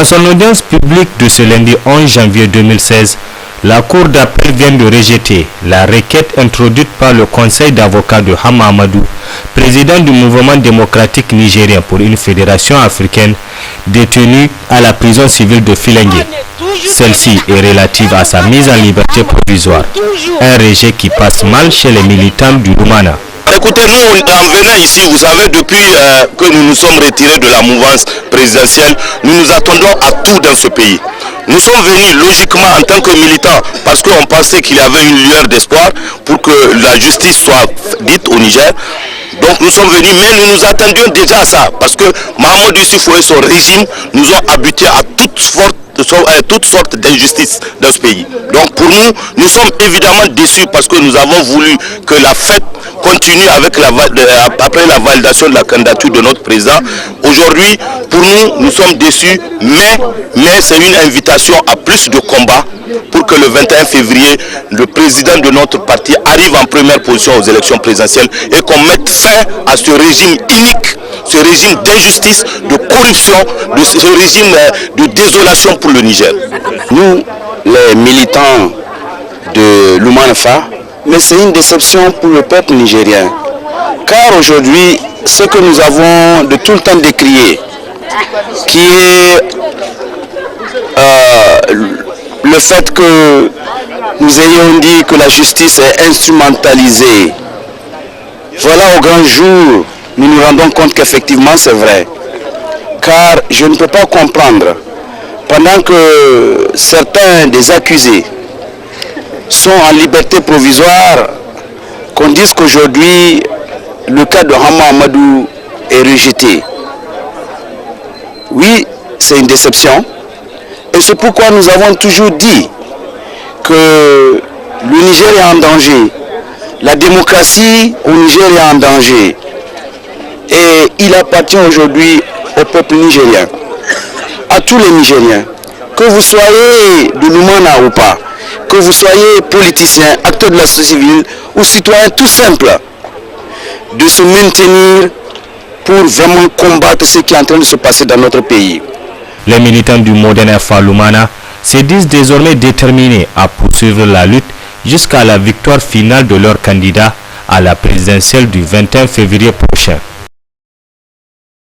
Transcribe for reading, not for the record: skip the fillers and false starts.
Dans son audience publique de ce lundi 11 janvier 2016, la Cour d'appel vient de rejeter la requête introduite par le Conseil d'avocats de Hama Amadou, président du mouvement démocratique nigérien pour une fédération africaine, détenu à la prison civile de Filengue. Celle-ci est relative à sa mise en liberté provisoire, un rejet qui passe mal chez les militants du Lumana. Écoutez, nous, en venant ici, vous savez, depuis que nous nous sommes retirés de la mouvance présidentielle, nous nous attendons à tout dans ce pays. Nous sommes venus logiquement en tant que militants parce qu'on pensait qu'il y avait une lueur d'espoir pour que la justice soit dite au Niger. Donc nous sommes venus, mais nous nous attendions déjà à ça parce que Mahamadou Issoufou et son régime nous ont habitués à toutes sortes d'injustices dans ce pays. Donc pour nous, nous sommes évidemment déçus parce que nous avons voulu que la fête continue après la validation de la candidature de notre président. Aujourd'hui, pour nous, nous sommes déçus, mais c'est une invitation à plus de combats pour que le 21 février, le président de notre parti arrive en première position aux élections présidentielles et qu'on mette fin à ce régime inique, ce régime d'injustice, de corruption, de ce régime de désolation pour le Niger. Nous, les militants de l'Umanfa, mais c'est une déception pour le peuple nigérien. Car aujourd'hui, ce que nous avons de tout le temps décrié, qui est le fait que nous ayons dit que la justice est instrumentalisée, voilà au grand jour, nous nous rendons compte qu'effectivement c'est vrai. Car je ne peux pas comprendre, pendant que certains des accusés sont en liberté provisoire, qu'on dise qu'aujourd'hui le cas de Hama Amadou est rejeté. Oui, c'est une déception. Et c'est pourquoi nous avons toujours dit que le Niger est en danger. La démocratie au Niger est en danger. Et il appartient aujourd'hui au peuple nigérien, à tous les Nigériens, que vous soyez de Lumana ou pas, que vous soyez politicien, acteur de la société civile ou citoyen tout simple, de se maintenir pour vraiment combattre ce qui est en train de se passer dans notre pays. Les militants du Modern FA Lumana se disent désormais déterminés à poursuivre la lutte jusqu'à la victoire finale de leur candidat à la présidentielle du 21 février prochain.